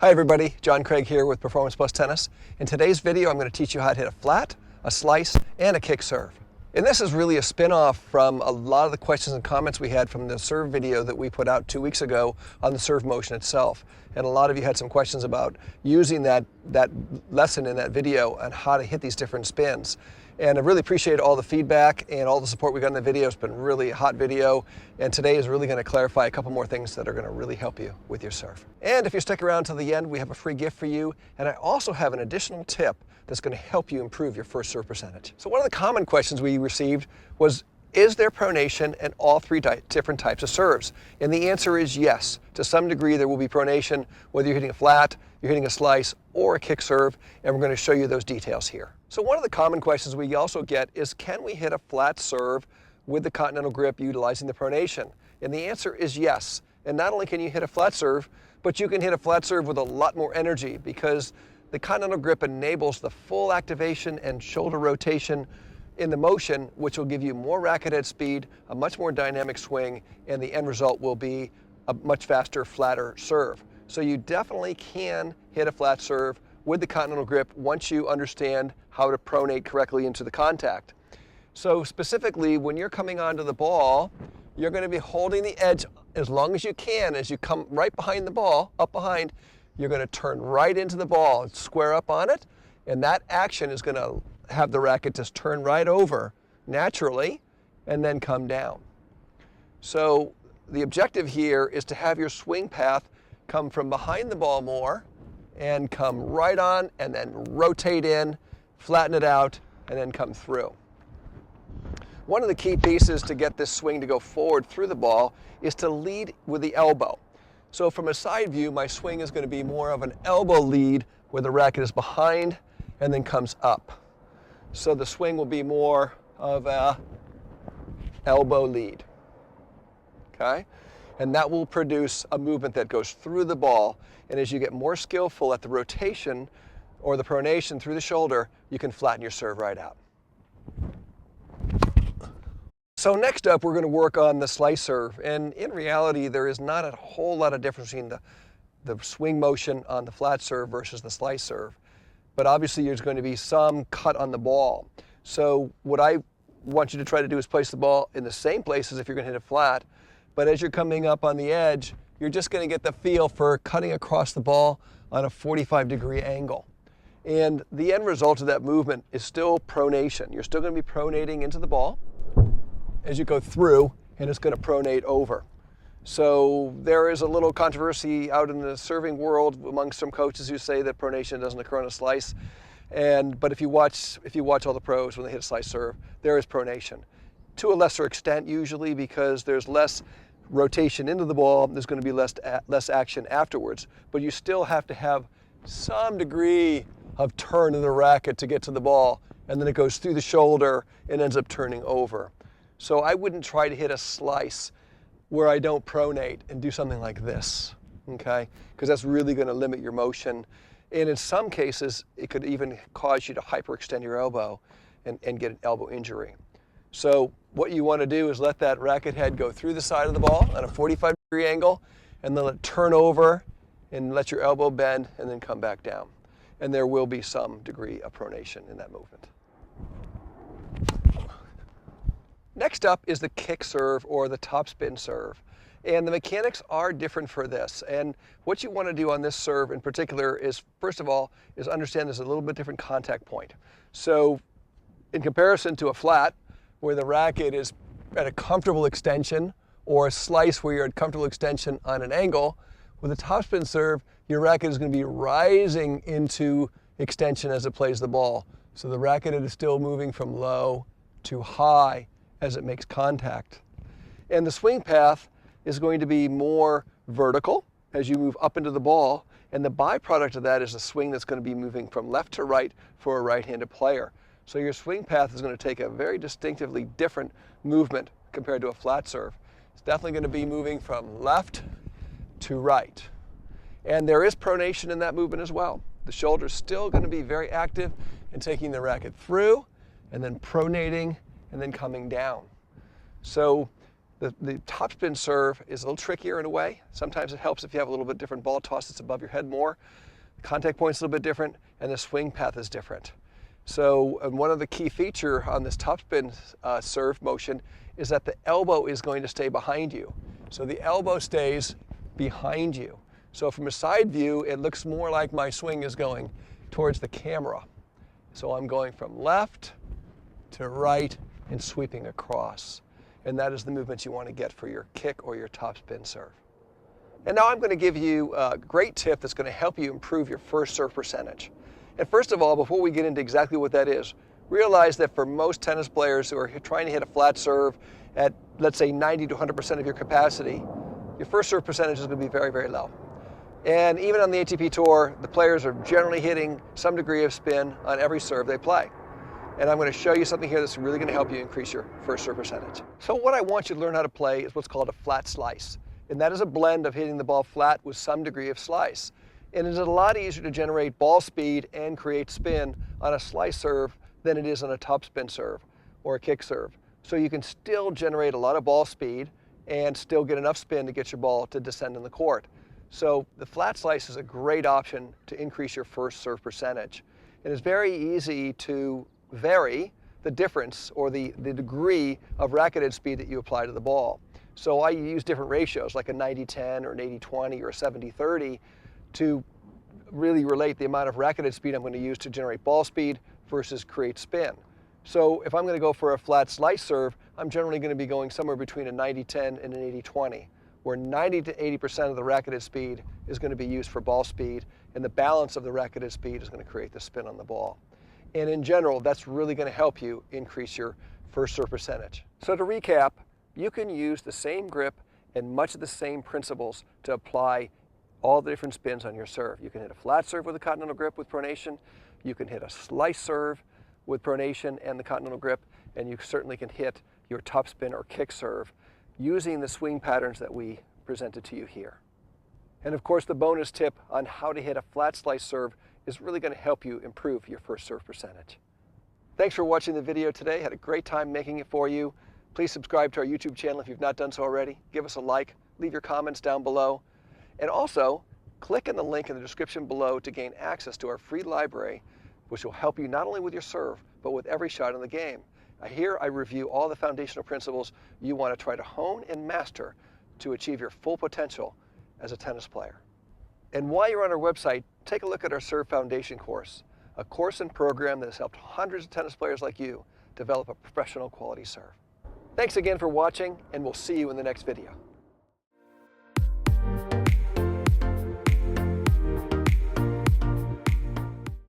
Hi everybody, John Craig here with Performance Plus Tennis. In today's video, I'm going to teach you how to hit a flat, a slice, and a kick serve. And this is really a spin-off from a lot of the questions and comments we had from the serve video that we put out 2 weeks ago on the serve motion itself. And a lot of you had some questions about using that lesson in that video on how to hit these different spins. And I really appreciate all the feedback and all the support we got in the video. It's been really a hot video. And today is really going to clarify a couple more things that are going to really help you with your serve. And if you stick around till the end, we have a free gift for you. And I also have an additional tip that's going to help you improve your first serve percentage. So one of the common questions we received was, is there pronation in all three different types of serves? And the answer is yes. To some degree, there will be pronation, whether you're hitting a flat, you're hitting a slice, or a kick serve, and we're going to show you those details here. So one of the common questions we also get is, can we hit a flat serve with the continental grip utilizing the pronation? And the answer is yes. And not only can you hit a flat serve, but you can hit a flat serve with a lot more energy, because the continental grip enables the full activation and shoulder rotation in the motion, which will give you more racket head speed, a much more dynamic swing, and the end result will be a much faster, flatter serve. So you definitely can hit a flat serve with the continental grip once you understand how to pronate correctly into the contact. So specifically, when you're coming onto the ball, you're going to be holding the edge as long as you can. As you come right behind the ball, up behind, you're going to turn right into the ball and square up on it, and that action is going to have the racket just turn right over naturally and then come down. So the objective here is to have your swing path come from behind the ball more and come right on and then rotate in, flatten it out, and then come through. One of the key pieces to get this swing to go forward through the ball is to lead with the elbow. So from a side view, my swing is going to be more of an elbow lead where the racket is behind and then comes up. So the swing will be more of a elbow lead, okay? And that will produce a movement that goes through the ball. And as you get more skillful at the rotation or the pronation through the shoulder, you can flatten your serve right out. So next up, we're going to work on the slice serve. And in reality, there is not a whole lot of difference between the swing motion on the flat serve versus the slice serve. But obviously, there's going to be some cut on the ball. So what I want you to try to do is place the ball in the same place as if you're going to hit it flat. But as you're coming up on the edge, you're just going to get the feel for cutting across the ball on a 45-degree angle. And the end result of that movement is still pronation. You're still going to be pronating into the ball as you go through, and it's going to pronate over. So there is a little controversy out in the serving world among some coaches who say that pronation doesn't occur on a slice. But if you watch all the pros when they hit a slice serve, there is pronation. To a lesser extent usually, because there's less rotation into the ball, there's going to be less action afterwards. But you still have to have some degree of turn in the racket to get to the ball, and then it goes through the shoulder and ends up turning over. So I wouldn't try to hit a slice where I don't pronate and do something like this, okay? Because that's really going to limit your motion. And in some cases, it could even cause you to hyperextend your elbow and get an elbow injury. So what you want to do is let that racket head go through the side of the ball at a 45-degree angle, and then let it turn over and let your elbow bend and then come back down. And there will be some degree of pronation in that movement. Next up is the kick serve or the topspin serve. And the mechanics are different for this. And what you want to do on this serve in particular is, first of all, is understand there's a little bit different contact point. So in comparison to a flat, where the racket is at a comfortable extension, or a slice where you're at comfortable extension on an angle, with a topspin serve, your racket is going to be rising into extension as it plays the ball. So the racket is still moving from low to high as it makes contact. And the swing path is going to be more vertical as you move up into the ball, and the byproduct of that is a swing that's going to be moving from left to right for a right-handed player. So your swing path is going to take a very distinctively different movement compared to a flat serve. It's definitely going to be moving from left to right. And there is pronation in that movement as well. The shoulder is still going to be very active in taking the racket through and then pronating and then coming down. So The topspin serve is a little trickier in a way. Sometimes it helps if you have a little bit different ball toss that's above your head more. The contact point's a little bit different, and the swing path is different. So one of the key feature on this topspin serve motion is that the elbow is going to stay behind you. So the elbow stays behind you. So from a side view, it looks more like my swing is going towards the camera. So I'm going from left to right and sweeping across. And that is the movement you want to get for your kick or your topspin serve. And now I'm going to give you a great tip that's going to help you improve your first serve percentage. And first of all, before we get into exactly what that is, realize that for most tennis players who are trying to hit a flat serve at, let's say, 90 to 100% of your capacity, your first serve percentage is going to be very, very low. And even on the ATP Tour, the players are generally hitting some degree of spin on every serve they play. And I'm going to show you something here that's really going to help you increase your first serve percentage. So what I want you to learn how to play is what's called a flat slice. And that is a blend of hitting the ball flat with some degree of slice. And it is a lot easier to generate ball speed and create spin on a slice serve than it is on a topspin serve or a kick serve. So you can still generate a lot of ball speed and still get enough spin to get your ball to descend in the court. So the flat slice is a great option to increase your first serve percentage. It is very easy to vary the difference or the degree of racketed speed that you apply to the ball. So I use different ratios like a 90-10 or an 80-20 or a 70-30 to really relate the amount of racketed speed I'm going to use to generate ball speed versus create spin. So if I'm going to go for a flat slice serve, I'm generally going to be going somewhere between a 90-10 and an 80-20, where 90 to 80% of the racketed speed is going to be used for ball speed, and the balance of the racketed speed is going to create the spin on the ball. And in general, that's really going to help you increase your first serve percentage. So to recap, you can use the same grip and much of the same principles to apply all the different spins on your serve. You can hit a flat serve with a continental grip with pronation. You can hit a slice serve with pronation and the continental grip, and you certainly can hit your topspin or kick serve using the swing patterns that we presented to you here. And of course, the bonus tip on how to hit a flat slice serve is really going to help you improve your first serve percentage. Thanks for watching the video today. Had a great time making it for you. Please subscribe to our YouTube channel if you've not done so already. Give us a like, leave your comments down below. And also, click on the link in the description below to gain access to our free library, which will help you not only with your serve, but with every shot in the game. Here I review all the foundational principles you want to try to hone and master to achieve your full potential as a tennis player. And while you're on our website, take a look at our Serve Foundation course, a course and program that has helped hundreds of tennis players like you develop a professional quality serve. Thanks again for watching, and we'll see you in the next video.